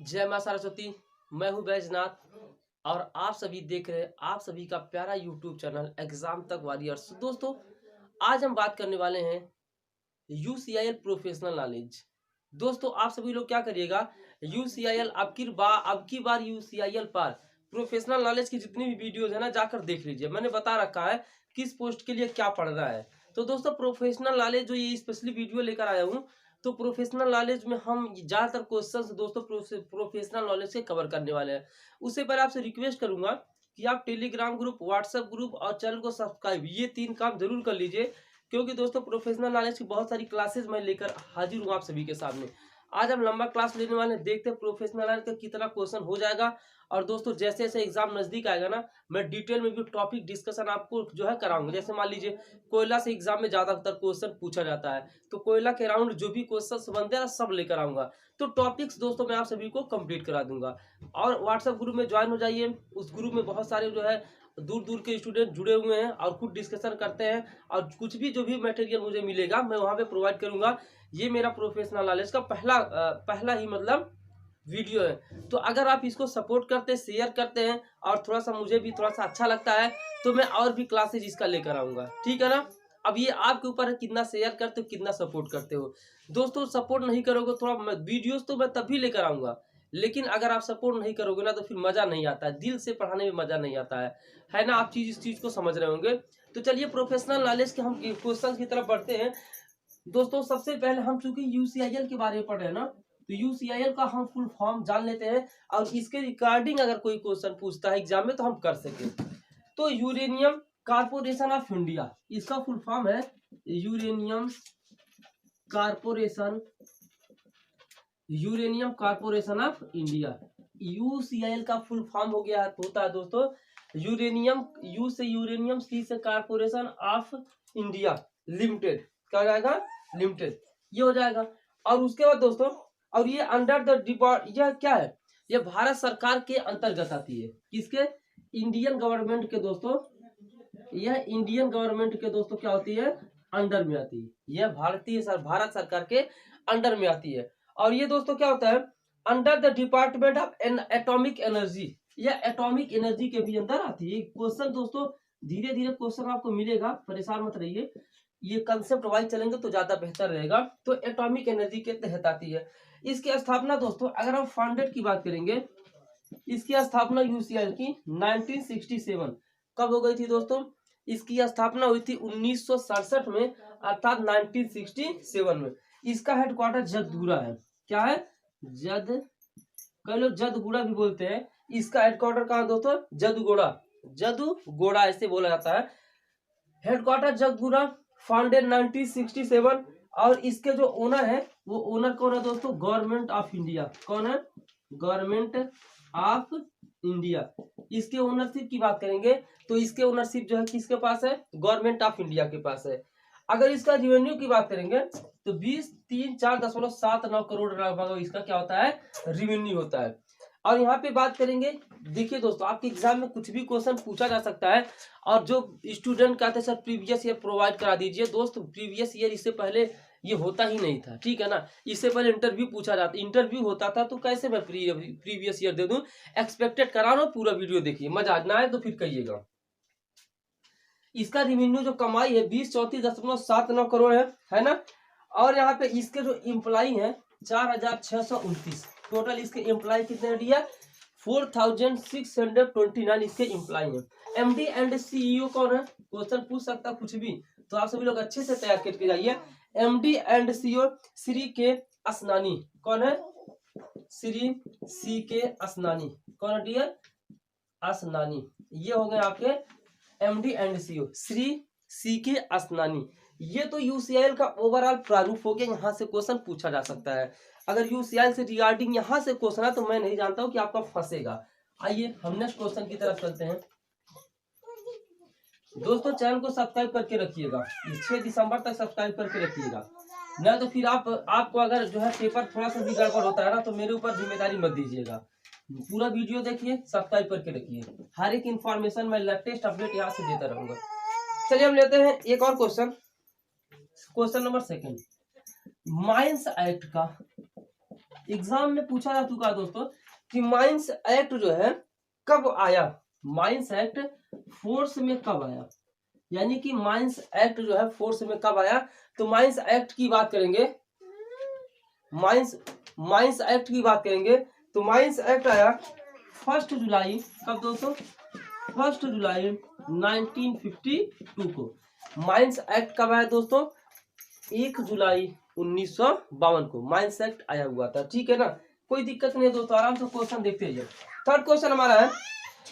जय मां सरस्वती। मैं हूं बैजनाथ और आप सभी देख रहे हैं आप सभी का प्यारा यूट्यूब चैनल एग्जाम तक वॉरियर्स। दोस्तों, आज हम बात करने वाले हैं यूसीआईएल प्रोफेशनल नॉलेज। दोस्तों, आप सभी लोग क्या करिएगा, यूसीआईएल अब की बार यूसीआईएल पर प्रोफेशनल नॉलेज की जितनी भी वीडियोज है ना, जाकर देख लीजिए। मैंने बता रखा है किस पोस्ट के लिए क्या पढ़ना है। तो दोस्तों, प्रोफेशनल नॉलेज जो ये स्पेशली वीडियो लेकर आया हूँ, तो प्रोफेशनल नॉलेज में हम ज्यादातर क्वेश्चंस दोस्तों प्रोफेशनल नॉलेज से कवर करने वाले हैं। उससे पहले आपसे रिक्वेस्ट करूंगा कि आप टेलीग्राम ग्रुप, व्हाट्सएप ग्रुप और चैनल को सब्सक्राइब, ये 3 काम जरूर कर लीजिए, क्योंकि दोस्तों प्रोफेशनल नॉलेज की बहुत सारी क्लासेस मैं लेकर हाजिर हूँ आप सभी के सामने। आज हम लंबा क्लास लेने वाले हैं, देखते हैं प्रोफेशनल नॉलेज का कितना क्वेश्चन हो जाएगा। और दोस्तों, जैसे जैसे एग्जाम नजदीक आएगा ना, मैं डिटेल में भी टॉपिक डिस्कशन आपको जो है कराऊंगा। जैसे मान लीजिए कोयला से एग्जाम में ज्यादातर क्वेश्चन पूछा जाता है, तो कोयला के अराउंड जो भी क्वेश्चन बनते हैं ना, सब लेकर आऊंगा। तो टॉपिक्स दोस्तों मैं आप सभी को कंप्लीट करा दूंगा। और व्हाट्सएप ग्रुप में ज्वाइन हो जाइए। उस ग्रुप में बहुत सारे जो है दूर दूर के स्टूडेंट जुड़े हुए हैं और खुद डिस्कशन करते हैं, और कुछ भी जो भी मटेरियल मुझे मिलेगा मैं वहां पे प्रोवाइड करूंगा। ये मेरा प्रोफेशनल नॉलेज का पहला ही मतलब वीडियो है। तो अगर आप इसको सपोर्ट करते हैं, शेयर करते हैं और थोड़ा सा मुझे भी थोड़ा सा अच्छा लगता है, तो मैं और भी क्लासेज इसका लेकर आऊंगा। ठीक है ना। अब ये आपके ऊपर है, कितना शेयर करते हो, कितना सपोर्ट करते हो। दोस्तों, सपोर्ट नहीं करोगे थोड़ा वीडियोस तो मैं तभी लेकर आऊंगा, लेकिन अगर आप सपोर्ट नहीं करोगे ना, तो फिर मजा नहीं आता है, दिल से पढ़ाने में मजा नहीं आता है ना। आप इस चीज को समझ रहे होंगे। तो चलिए प्रोफेशनल नॉलेज के हम क्वेश्चन की तरफ बढ़ते हैं। दोस्तों, सबसे पहले हम चूंकि यूसीआईएल के बारे में पढ़ रहे हैं ना, तो यूसीआईएल का हम फुल फॉर्म जान लेते हैं, और इसके रिगार्डिंग अगर कोई क्वेश्चन पूछता है एग्जाम में तो हम कर सके। तो यूरेनियम कारपोरेशन ऑफ इंडिया, इसका फुल फॉर्म है uranium corporation, uranium corporation of India. UCIL का फुल फॉर्म हो गया होता है दोस्तों यूरेनियम, यू से यूरेनियम, सी से कारपोरेशन ऑफ इंडिया लिमिटेड। क्या हो जाएगा? लिमिटेड, ये हो जाएगा। और उसके बाद दोस्तों, और ये अंडर द यह क्या है, ये भारत सरकार के अंतर्गत आती है। किसके? इंडियन गवर्नमेंट के दोस्तों। यह इंडियन गवर्नमेंट के दोस्तों क्या होती है? अंडर में आती है। यह भारत सरकार के अंडर में आती है। और ये दोस्तों क्या होता है? Under the department of atomic energy, यह एटॉमिक एनर्जी के भी अंदर आती है। क्वेश्चन दोस्तों धीरे धीरे क्वेश्चन आपको मिलेगा, परेशान मत रहिए, ये कंसेप्ट वाइज चलेंगे तो ज्यादा बेहतर रहेगा। तो एटॉमिक एनर्जी के तहत आती है। इसकी स्थापना दोस्तों, अगर हम फाउंडेड की बात करेंगे, इसकी स्थापना यूसीएल की 1967 कब हो गई थी दोस्तों? इसकी स्थापना हुई थी 1967 में, अर्थात 1967 में। इसका हेडक्वार्टर जदगुड़ा है। क्या है? कई लोग जदगुड़ा भी बोलते हैं। इसका हेडक्वार्टर कहाँ दोस्तों? जदुगोड़ा ऐसे बोला जाता है। Headquarter Jaduguda, founded 1967। और इसके जो ओनर है, वो ओनर कौन है दोस्तों? Government of India. कौन है? Government of India. इसके ओनरशिप की बात करेंगे तो इसके ओनरशिप जो है किसके पास है? गवर्नमेंट ऑफ इंडिया के पास है। अगर इसका रेवेन्यू की बात करेंगे तो 20,347 करोड़ लगभग इसका क्या होता है? रेवेन्यू होता है। और यहाँ पे बात करेंगे, देखिए दोस्तों, आपके एग्जाम में कुछ भी क्वेश्चन पूछा जा सकता है। और जो स्टूडेंट कहते हैं सर प्रीवियस ईयर प्रोवाइड करा दीजिए, दोस्त प्रीवियस ईयर इससे पहले ये होता ही नहीं था। ठीक है ना। इससे पहले इंटरव्यू पूछा जाता, इंटरव्यू होता था, तो कैसे मैं प्रीवियस ईयर दे दूं? एक्सपेक्टेड करा लो, पूरा वीडियो देखिए, मजा ना आए तो फिर कहिएगा। इसका रेवेन्यू जो कमाई है 20,34.79 करोड़ है ना। और यहाँ पे इसके जो एम्प्लॉई है 4,629, टोटल इसके एम्प्लॉय कितने दिया? 4,629 इसके एम्प्लॉय है। एमडी एंड सीईओ कौन है? क्वेश्चन पूछ सकता कुछ भी, तो आप सभी लोग अच्छे से तैयार करके जाइए। एमडी एंड सीईओ श्री के असनानी। कौन है? श्री सी के असनानी। कौन है डियर? असनानी। ये हो गए आपके एमडी एंड सीईओ श्री सी के असनानी। ये तो यूसीआईएल का ओवरऑल प्रारूप हो गया। यहाँ से क्वेश्चन पूछा जा सकता है। अगर यूसीआईएल से रिगार्डिंग यहाँ से क्वेश्चन है तो मैं नहीं जानता हूँ कि आपका फंसेगा। आइए हम नेक्स्ट क्वेश्चन की तरफ चलते हैं। दोस्तों, चैनल को सब्सक्राइब करके रखिएगा, 6 दिसंबर तक सब्सक्राइब करके रखिएगा, ना तो फिर आपको अगर जो है पेपर थोड़ा सा भी गड़बड़ होता है ना, तो मेरे ऊपर जिम्मेदारी मत दीजिएगा। पूरा वीडियो देखिए, सब्सक्राइब करके रखिए, हर एक इन्फॉर्मेशन मैं लेटेस्ट अपडेट यहाँ से देता रहूंगा। चलिए हम लेते हैं एक और question, question number 2। Mines act का एग्जाम में पूछा जा चुका है दोस्तों कि माइंस एक्ट जो है कब आया, माइंस एक्ट फोर्स में कब आया, यानी कि माइंस एक्ट जो है फोर्स में कब आया। तो माइंस एक्ट की बात करेंगे, माइंस एक्ट की बात करेंगे तो माइंस एक्ट आया 1 जुलाई, कब दोस्तों, 1 जुलाई 1952 को। माइंस एक्ट कब आया दोस्तों, 1 जुलाई 1952 को माइंस एक्ट आया हुआ था। ठीक है ना, कोई दिक्कत नहीं है दोस्तों, आराम से क्वेश्चन देखते हैं। थर्ड क्वेश्चन हमारा है,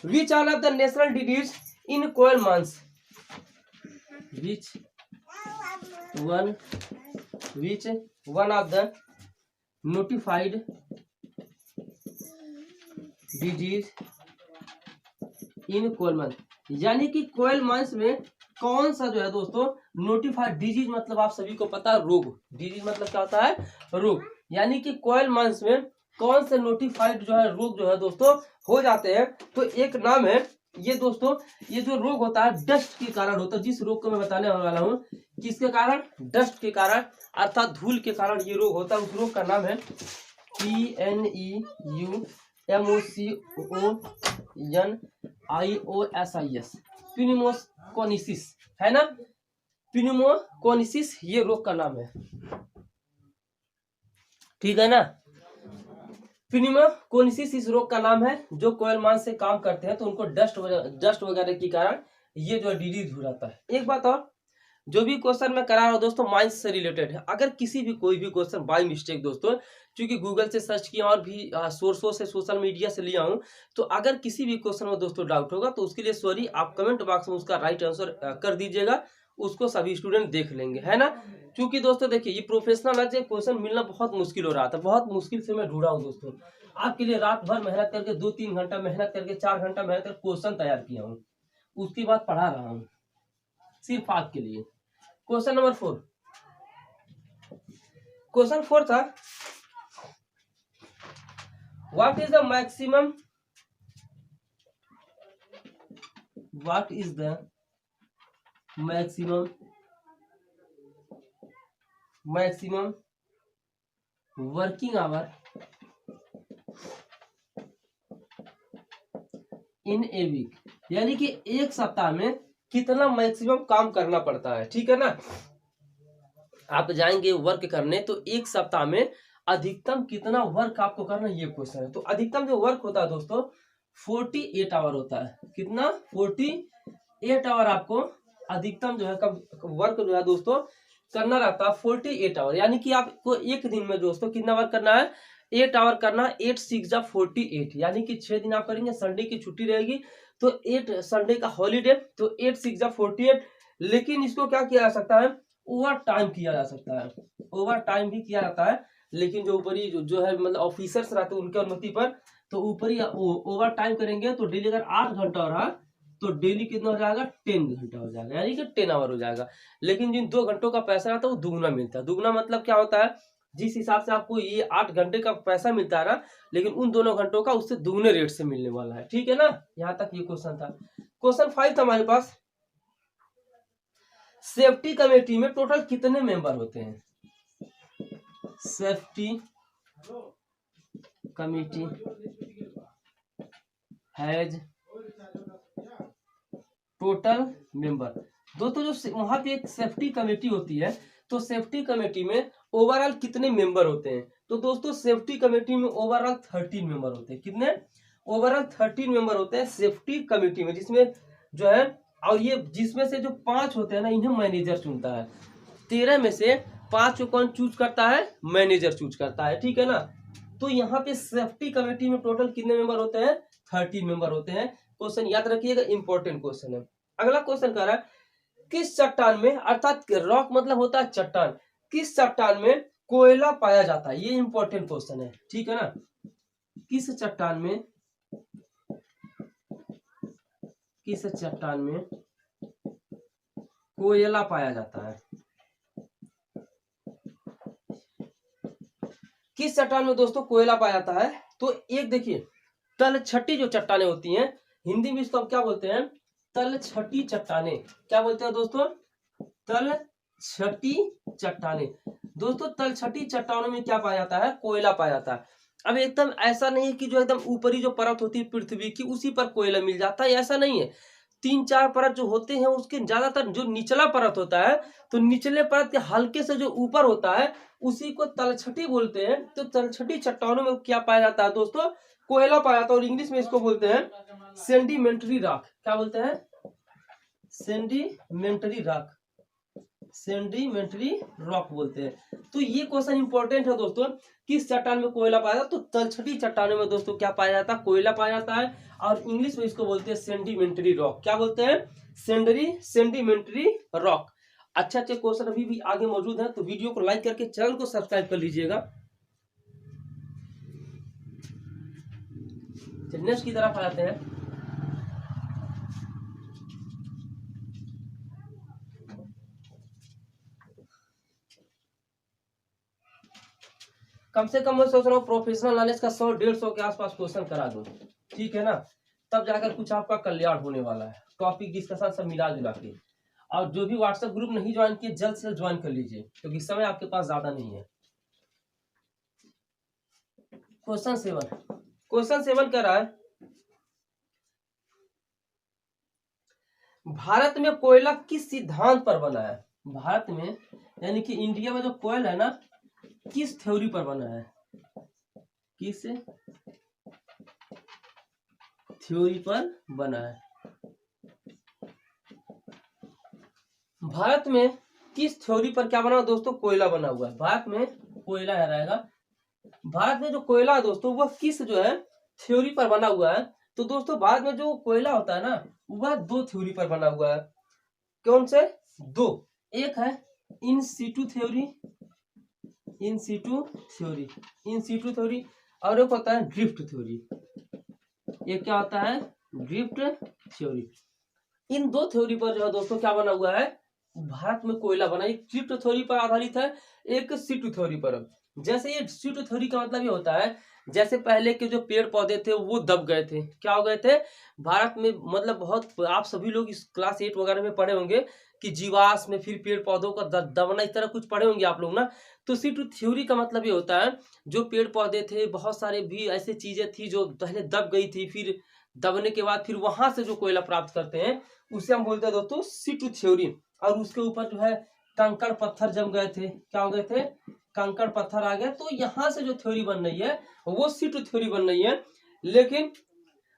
which all of the national disease in 12 months, which one of the notified disease in 12 months, यानी कि 12 मंथ्स में कौन सा जो है दोस्तों नोटिफाइड, डिजीज मतलब आप सभी को पता है रोग, डिजीज मतलब क्या होता है रोग, यानी कि 12 मंथ्स में कौन से नोटिफाइड जो है रोग जो है दोस्तों हो जाते हैं। तो एक नाम है ये दोस्तों, ये जो रोग होता है डस्ट के कारण होता है, जिस रोग को मैं बताने वाला हूँ किसके कारण, डस्ट के कारण अर्थात धूल के कारण ये रोग होता है। उस रोग का नाम है PNEUMOCONIOSIS, प्यूनिमोकोनिसिस, है ना, प्यूनिमोकोनिसिस ये रोग का नाम है। ठीक है ना, प्यूनिमोकोनिसिस इस रोग का नाम है। जो 12 मंथ से काम करते हैं तो उनको डस्ट वगैरह के कारण ये जो डिजीज हो जाता है। एक बात और, जो भी क्वेश्चन मैं करा रहा हूँ दोस्तों माइंस से रिलेटेड है। अगर किसी भी कोई भी क्वेश्चन बाय मिस्टेक दोस्तों, क्योंकि गूगल से सर्च किया और भी सोर्सों से सोशल मीडिया से लिया हूँ, तो अगर किसी भी क्वेश्चन में दोस्तों डाउट होगा तो उसके लिए सॉरी, आप कमेंट बॉक्स में उसका राइट आंसर कर दीजिएगा, उसको सभी स्टूडेंट देख लेंगे, है ना। क्योंकि दोस्तों देखिए ये प्रोफेशनल है, क्वेश्चन मिलना बहुत मुश्किल हो रहा था, बहुत मुश्किल से मैं ढूंढा हूँ दोस्तों आपके लिए। रात भर मेहनत करके 2-3 घंटा मेहनत करके 4 घंटा मेहनत करके क्वेश्चन तैयार किया हूँ, उसके बाद पढ़ा रहा हूँ सिर्फ आपके लिए। क्वेश्चन नंबर 4, क्वेश्चन 4 था, what is the maximum working hour in a week, यानी कि एक सप्ताह में कितना मैक्सिमम काम करना पड़ता है। ठीक है ना, आप जाएंगे वर्क करने तो एक सप्ताह में अधिकतम कितना वर्क आपको करना, ये क्वेश्चन है। तो अधिकतम जो वर्क होता है दोस्तों 48 आवर होता है। कितना, 48 आवर आपको अधिकतम जो है वर्क जो है दोस्तों करना रहता है 48 आवर, यानी कि आपको एक दिन में दोस्तों कितना वर्क करना है, 8 आवर करना, 8 6 जा 48, यानी कि 6 दिन आप करेंगे, संडे की छुट्टी रहेगी तो 8 संडे का हॉलीडे, तो 8 6 जा 48। लेकिन इसको क्या किया जा सकता है, ओवर टाइम किया जा सकता है, ओवर टाइम भी किया जाता है। लेकिन जो ऊपरी जो है मतलब ऑफिसर्स रहते हैं उनके अनुमति पर, तो ऊपरी ओवर टाइम करेंगे तो डेली अगर 8 घंटा हो रहा तो डेली कितना हो जाएगा, 10 घंटा हो जाएगा, यानी कि 10 आवर हो जाएगा। लेकिन जिन 2 घंटों का पैसा रहता है वो दुगना मिलता है। दुगना मतलब क्या होता है, जिस हिसाब से आपको ये 8 घंटे का पैसा मिलता है ना, लेकिन उन दोनों घंटों का उससे दुगने रेट से मिलने वाला है। ठीक है ना, यहाँ तक ये क्वेश्चन था। क्वेश्चन 5 था हमारे पास, सेफ्टी कमेटी में टोटल कितने मेंबर होते हैं, safety committee has total member. दोस्तों जो वहां पे एक सेफ्टी कमेटी होती है, तो सेफ्टी कमेटी में ओवरऑल कितने मेंबर होते हैं, तो दोस्तों सेफ्टी कमेटी में ओवरऑल 13 मेंबर होते हैं। कितने, ओवरऑल 13 मेंबर होते हैं सेफ्टी कमेटी में, जिसमें जो है, और ये जिसमें से जो 5 होते हैं ना इन्हें मैनेजर चुनता है। 13 में से 5 को कौन चूज करता है, मैनेजर चूज करता है। ठीक है ना, तो यहाँ पे सेफ्टी कमेटी में टोटल कितने मेंबर होते हैं, 13 मेंबर होते हैं। क्वेश्चन याद रखिएगा, इंपॉर्टेंट क्वेश्चन है। अगला क्वेश्चन कह रहा है, किस चट्टान में, अर्थात रॉक मतलब होता है चट्टान, किस चट्टान में कोयला पाया जाता है, ये इंपॉर्टेंट क्वेश्चन है। ठीक है ना, किस चट्टान में कोयला पाया जाता है, किस चट्टान में दोस्तों कोयला पाया जाता है। तो एक देखिए, तलछटी जो चट्टानें होती हैं, हिंदी में इसको क्या बोलते हैं, तलछटी चट्टानें। क्या बोलते हैं दोस्तों, तलछटी छटी चट्टाने। दोस्तों तलछटी चट्टानों में क्या पाया जाता है? कोयला पाया जाता है। अब एकदम ऐसा नहीं है कि जो एकदम ऊपरी जो परत होती है पृथ्वी की उसी पर कोयला मिल जाता है, ऐसा नहीं है। 3-4 परत जो होते हैं उसके ज्यादातर जो निचला परत होता है, तो निचले परत के हल्के से जो ऊपर होता है उसी को तलछटी बोलते हैं। तो तलछटी चट्टानों में क्या पाया जाता है दोस्तों? कोयला पाया जाता है, और इंग्लिश में इसको बोलते हैं सेडिमेंट्री रॉक। क्या बोलते हैं? सेडिमेंट्री रॉक, सेडिमेंट्री रॉक बोलते हैं। तो ये क्वेश्चन इंपॉर्टेंट है दोस्तों, किस चट्टान में कोयला पाया जाता है? तो तलछटी चट्टानों में दोस्तों क्या पाया जाता है? कोयला पाया जाता है, और इंग्लिश में इसको बोलते हैं सेडिमेंट्री रॉक। क्या बोलते हैं? Sedimentary rock. अच्छे अच्छे क्वेश्चन अभी भी आगे मौजूद है, तो वीडियो को लाइक करके चैनल को सब्सक्राइब कर लीजिएगा। नेक्स्ट की तरफ आ जाते हैं। कम से कम मैं सोच रहा हूँ प्रोफेशनल नॉलेज का 100-150 के आसपास क्वेश्चन करा दूं, ठीक है ना? तब जाकर कुछ आपका कल्याण होने वाला है। टॉपिक डिस्कशन सब मिला जुला के। और जो भी व्हाट्सएप ग्रुप नहीं ज्वाइन किए जल्द से जल्द ज्वाइन कर लीजिए, क्योंकि समय आपके पास ज्यादा नहीं है। क्वेश्चन 7 कह रहा है, भारत में कोयला किस सिद्धांत पर बना है? भारत में यानी कि इंडिया में जो कोयला है ना, किस थ्योरी पर बना है? किस थ्योरी पर बना है? भारत में किस थ्योरी पर क्या बना हुआ दोस्तों? कोयला बना हुआ है। भारत में कोयला रहेगा। भारत में जो कोयला है दोस्तों वह किस जो है थ्योरी पर बना हुआ है? तो दोस्तों भारत में जो कोयला होता है ना वह 2 थ्योरी पर बना हुआ है। कौन से 2? एक है in situ theory, in situ theory, और एक होता है ड्रिफ्ट थ्योरी। ये क्या होता है? Drift theory. इन 2 थ्योरी पर जो है दोस्तों क्या बना हुआ है? भारत में कोयला बना। एक ड्रिफ्ट थ्योरी पर आधारित है, एक सीटू थ्योरी पर। जैसे ये सीटू थ्योरी का मतलब ये होता है, जैसे पहले के जो पेड़ पौधे थे वो दब गए थे। क्या हो गए थे? भारत में मतलब बहुत, आप सभी लोग इस क्लास 8 वगैरह में पढ़े होंगे कि जीवाश्म में फिर पेड़ पौधों का दबना, इस तरह कुछ पढ़े होंगे आप लोग ना। तो सीटू थ्योरी का मतलब ये होता है, जो पेड़ पौधे थे, बहुत सारे भी ऐसे चीजें थी जो पहले दब गई थी, फिर दबने के बाद फिर वहां से जो कोयला प्राप्त करते हैं उसे हम बोलते हैं दोस्तों सीटू थ्योरी। और उसके ऊपर जो है कंकड़ पत्थर जम गए थे। क्या हो गए थे? कंकड़ पत्थर आ गए, तो यहाँ से जो थ्योरी बन रही है वो सीटू थ्योरी बन रही है। लेकिन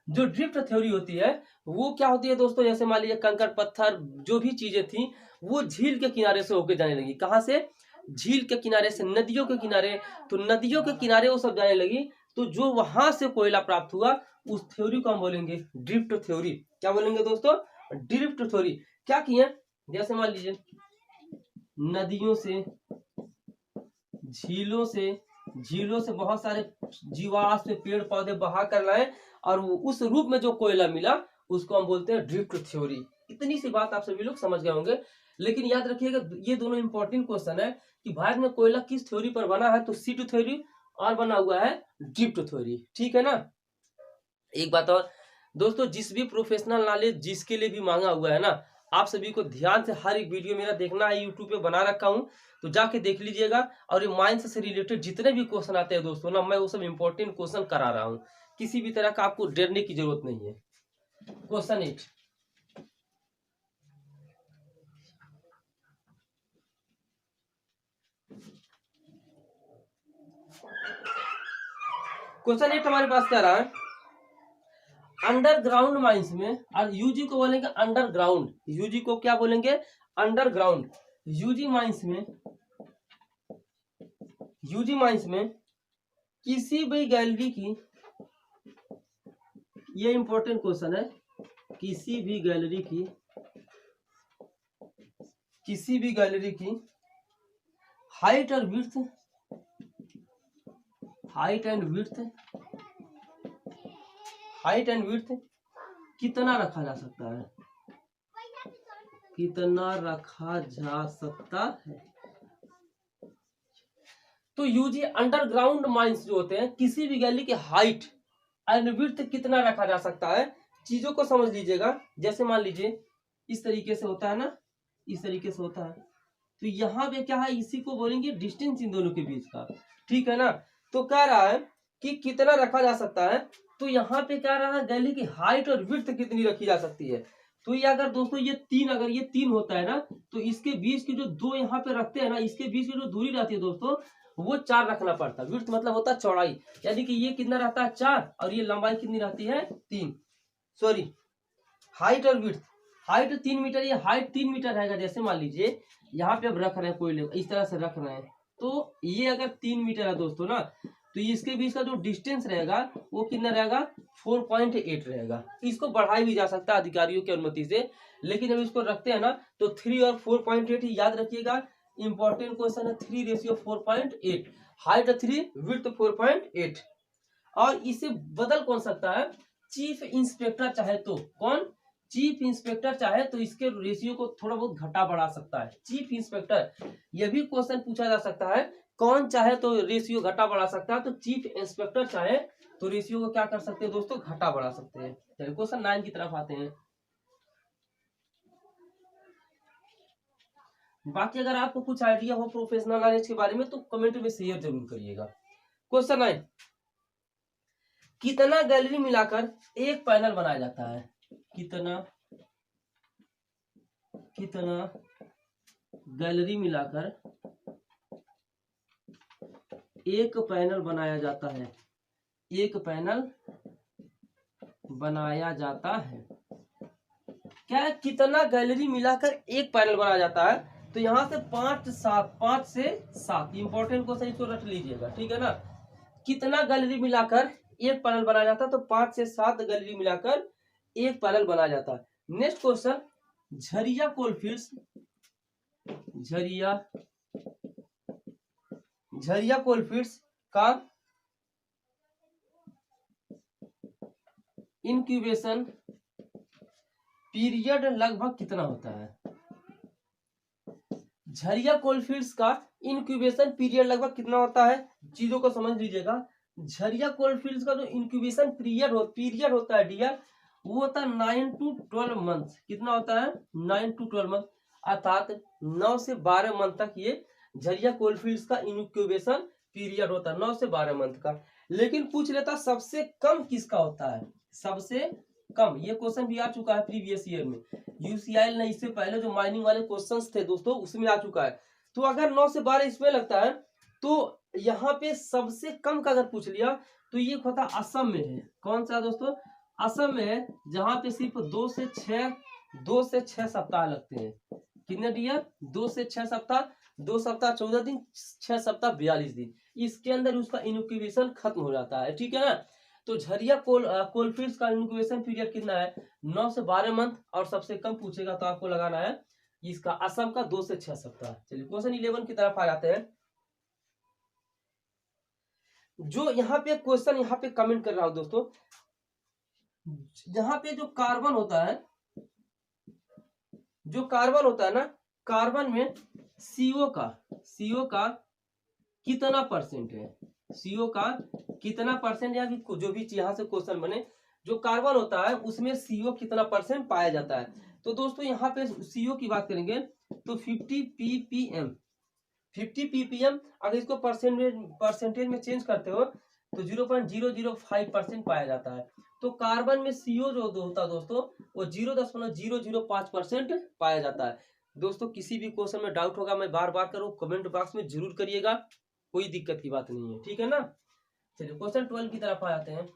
जो ड्रिफ्ट थ्योरी होती है वो क्या होती है दोस्तों? जैसे मान लीजिए कंकड़ पत्थर जो भी चीजें थी वो झील के किनारे से होके जाने लगी। कहाँ से? झील के किनारे से, नदियों के किनारे। तो नदियों के किनारे वो सब जाने लगी, तो जो वहां से कोयला प्राप्त हुआ उस थ्योरी को हम बोलेंगे ड्रिफ्ट थ्योरी। क्या बोलेंगे दोस्तों? Drift theory. क्या किए? जैसे मान लीजिए नदियों से, झीलों से बहुत सारे जीवाश्म पेड़ पौधे बहा कर लाए, और वो उस रूप में जो कोयला मिला उसको हम बोलते हैं ड्रिफ्ट थ्योरी। इतनी सी बात आप सभी लोग समझ गए होंगे। लेकिन याद रखिएगा ये दोनों इंपॉर्टेंट क्वेश्चन है कि भारत में कोयला किस थ्योरी पर बना है? तो सीटू थ्योरी, और बना हुआ है ड्रिफ्ट थ्योरी। ठीक है ना? एक बात और दोस्तों, जिस भी प्रोफेशनल नॉलेज जिसके लिए भी मांगा हुआ है ना, आप सभी को ध्यान से हर एक वीडियो मेरा देखना है। यूट्यूब पे बना रखा हूं, तो जाके देख लीजिएगा। और ये माइंस से रिलेटेड जितने भी क्वेश्चन आते हैं दोस्तों ना, मैं वो सब इंपॉर्टेंट क्वेश्चन करा रहा हूँ। किसी भी तरह का आपको डरने की जरूरत नहीं है। क्वेश्चन 8, हमारे पास क्या रहा है? अंडरग्राउंड माइंस में, और यूजी को बोलेंगे अंडरग्राउंड। यूजी को क्या बोलेंगे? अंडरग्राउंड। यूजी माइंस में किसी भी गैलरी की, ये इंपॉर्टेंट क्वेश्चन है, किसी भी गैलरी की हाइट एंड विड्थ कितना रखा जा सकता है? तो यूजी अंडरग्राउंड माइंस जो होते हैं, किसी भी गैलरी की हाइट एंड विड्थ कितना रखा जा सकता है? चीजों को समझ लीजिएगा। जैसे मान लीजिए इस तरीके से होता है ना, इस तरीके से होता है, तो यहाँ पे क्या है, इसी को बोलेंगे डिस्टेंस इन दोनों के बीच का, ठीक है ना। तो कह रहा है कि कितना रखा जा सकता है, तो यहाँ पे कह रहा है गैलरी की हाइट और विड्थ कितनी रखी जा सकती है। तो ये अगर दोस्तों ये तीन, अगर ये तीन होता है ना, तो इसके बीच की जो दो यहाँ पे रखते हैं ना, इसके बीच की जो दूरी रहती है दोस्तों, वो 4 रखना पड़ता है। विड्थ मतलब होता है चौड़ाई, यानी कि ये कितना रहता है 4, और ये लंबाई कितनी रहती है 3, सॉरी हाइट और विड्थ। हाइट 3 मीटर, ये हाइट 3 मीटर रहेगा। जैसे मान लीजिए यहाँ पे अब रख रहे हैं कोई लोग, इस तरह से रख रहे हैं, तो ये अगर 3 मीटर है दोस्तों ना, तो इसके बीच का जो डिस्टेंस रहेगा वो कितना रहेगा 4.8 रहेगा। इसको बढ़ाया भी जा सकता है अधिकारियों की अनुमति से, लेकिन अब इसको रखते हैं ना, तो 3 और 4.8 याद रखिएगा। इंपॉर्टेंट क्वेश्चन है, 3:4.8, हाइट 3 विड्थ 4.8। और इसे बदल कौन सकता है, चीफ इंस्पेक्टर चाहे तो। कौन, चीफ इंस्पेक्टर चाहे तो इसके रेशियो को थोड़ा बहुत घटा बढ़ा सकता है। चीफ इंस्पेक्टर, यह भी क्वेश्चन पूछा जा सकता है, कौन चाहे तो रेशियो घटा बढ़ा सकता है, तो चीफ इंस्पेक्टर चाहे तो रेशियो को क्या कर सकते हैं दोस्तों, घटा बढ़ा सकते हैं। चलिए क्वेश्चन 9 की तरफ आते हैं। बाकी अगर आपको कुछ आइडिया हो प्रोफेशनल नॉलेज के बारे में तो कमेंट में शेयर जरूर करिएगा। क्वेश्चन 9, कितना गैलरी मिलाकर एक पैनल बनाया जाता है। कितना गैलरी मिलाकर एक पैनल बनाया जाता है। एक पैनल बनाया जाता है, क्या कितना गैलरी मिलाकर एक पैनल बनाया जाता है। तो यहाँ से 5 से 7 इंपॉर्टेंट क्वेश्चन, इसको रट लीजिएगा, ठीक है ना। कितना गैलरी मिलाकर एक पैनल बनाया जाता है, तो 5 से 7 गैलरी मिलाकर एक पैनल बनाया जाता है। Next question, Jharia coalfields, Jharia coalfields का इंक्यूबेशन पीरियड लगभग कितना होता है। झरिया कोलफील्ड्स का इंक्यूबेशन पीरियड लगभग कितना होता है, चीजों को समझ लीजिएगा। झरिया कोलफील्ड्स का जो इंक्यूबेशन पीरियड होता है डियर, वो होता है 9 to 12 मंथ। कितना होता है 9 to 12 मंथ, अर्थात 9 से 12 मंथ तक ये झरिया कोलफील्ड्स का इंक्यूबेशन पीरियड होता है, 9 से 12 मंथ का। लेकिन पूछ लेता सबसे कम किसका होता है, सबसे कम। ये क्वेश्चन भी आ चुका है प्रीवियस ईयर में, यूसीआईएल ने इससे पहले जो माइनिंग वाले क्वेश्चंस थे दोस्तों उसमें आ चुका है। तो अगर 9 से 12 इसमें लगता है, तो यहाँ पे सबसे कम का अगर पूछ लिया तो ये होता असम में है। कौन सा दोस्तों, असम में है, जहां पे सिर्फ 2 से 6 सप्ताह लगते हैं। कितने डियर, 2 से 6 सप्ताह, 2 सप्ताह 14 दिन, 6 सप्ताह 42 दिन, इसके अंदर उसका इनक्यूबेशन खत्म हो जाता है, ठीक है ना। तो झरिया कोलफील्ड्स का इनक्यूबेशन पीरियड कितना है 9 से 12 मंथ, और सबसे कम पूछेगा तो आपको लगाना है इसका असम का 2 से 6 सप्ताह। चलिए क्वेश्चन 11 की तरफ आ जाते हैं। जो यहाँ पे क्वेश्चन यहाँ पे कमेंट कर रहा हूं दोस्तों, यहाँ पे जो कार्बन होता है, ना, कार्बन में सीओ का कितना परसेंट है, सीओ का कितना परसेंट, या जो भी यहाँ से क्वेश्चन बने, जो कार्बन होता है उसमें सीओ कितना परसेंट पाया जाता है। तो दोस्तों यहाँ पे सीओ की बात करेंगे तो 50 ppm, 50 ppm अगर इसको परसेंटेज में चेंज करते हो तो 0.005% पाया जाता है। तो कार्बन में सीओ जो होता है दोस्तों वो 0.005% पाया जाता है। दोस्तों किसी भी क्वेश्चन में डाउट होगा, मैं बार बार करूँ, कमेंट बॉक्स में जरूर करिएगा, कोई दिक्कत की बात नहीं है, ठीक है ना। चलिए क्वेश्चन 12 की तरफ आ जाते हैं।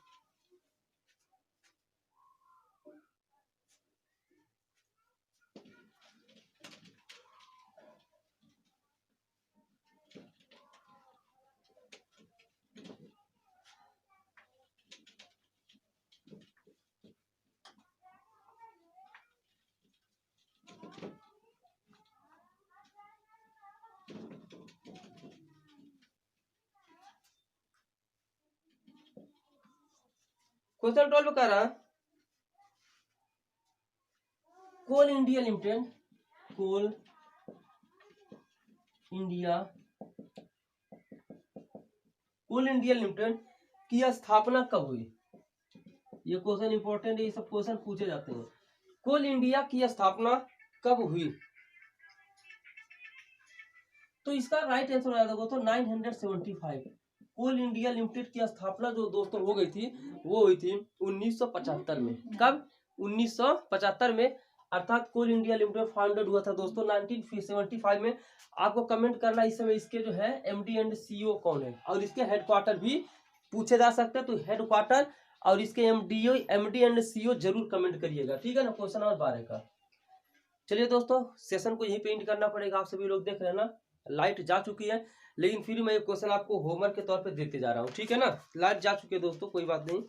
क्वेश्चन 12 कह रहा है कोल इंडिया लिमिटेड की स्थापना कब हुई। ये क्वेश्चन इंपॉर्टेंट है, ये सब क्वेश्चन पूछे जाते हैं। कोल इंडिया की स्थापना कब हुई। तो इसका राइट आंसर हो जाएगा दोस्तों 975। कोल इंडिया लिमिटेड की स्थापना जो दोस्तों हो गई थी वो हुई थी 1975 में। कब? 1975 में, अर्थात कोल इंडिया लिमिटेड फाउंडेड हुआ था दोस्तों 1975 में। आपको कमेंट करना इस समय इसके जो है एमडी एंड सीईओ कौन है, और इसके हेडक्वार्टर भी पूछे जा सकते हैं। तो हेडक्वार्टर और इसके एमडी एंड सीईओ जरूर कमेंट करिएगा, ठीक है ना। क्वेश्चन नंबर 12 का। चलिए दोस्तों, सेशन को यहीं पे एंड करना पड़ेगा। आप सभी लोग देख रहे हैं ना, लाइट जा चुकी है, लेकिन फिर मैं ये क्वेश्चन आपको होमवर्क के तौर पे देते जा रहा हूँ, ठीक है ना। लाइट जा चुकी है दोस्तों, कोई बात नहीं।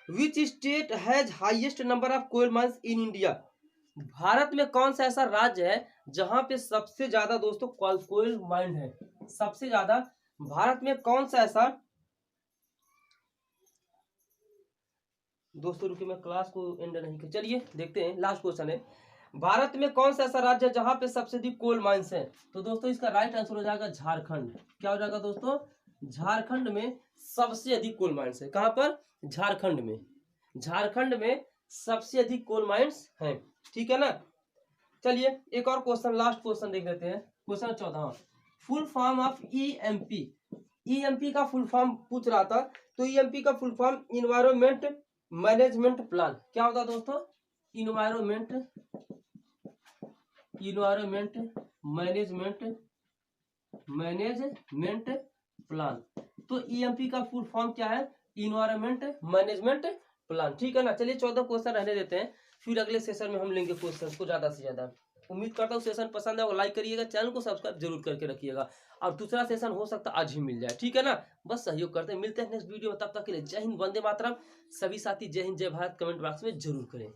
Which state has highest number of coal mines in India? Bharat में कौन सा ऐसा राज्य है जहां पे सबसे ज्यादा दोस्तों कोल माइन है? सबसे ज्यादा भारत में कौन सा ऐसा, दोस्तों रुकिए मैं क्लास को एंड नहीं कर, चलिए देखते हैं। लास्ट क्वेश्चन है, भारत में कौन सा ऐसा राज्य है जहां पे सबसे अधिक कोल माइंस है? तो दोस्तों इसका राइट आंसर हो जाएगा झारखंड। क्या हो जाएगा दोस्तों? झारखंड में सबसे अधिक कोल माइंस है। कहां पर? झारखंड में। झारखंड में सबसे अधिक कोल माइंस हैं, ठीक है ना। चलिए एक और क्वेश्चन, लास्ट क्वेश्चन देख लेते हैं। Question 14, full form of EMP. EMP का फुल फॉर्म पूछ रहा था, तो ईएमपी का full form environment management plan. क्या होता है दोस्तों? Environment management plan. तो ईएमपी का फुल फॉर्म क्या है? इन्वायरमेंट मैनेजमेंट प्लान, ठीक है ना। चलिए 14 क्वेश्चन रहने देते हैं, फिर अगले सेशन में हम लेंगे क्वेश्चन को ज्यादा से ज्यादा। उम्मीद करता हूँ सेशन पसंद है, लाइक करिएगा, चैनल को सब्सक्राइब जरूर करके रखिएगा, और दूसरा सेशन हो सकता है आज ही मिल जाए, ठीक है ना। बस सहयोग करते हैं, मिलते हैं नेक्स्ट वीडियो में, तब तक के लिए जय हिंद, वंदे मातरम। सभी साथी जय हिंद जय भारत कमेंट बॉक्स में जरूर करें।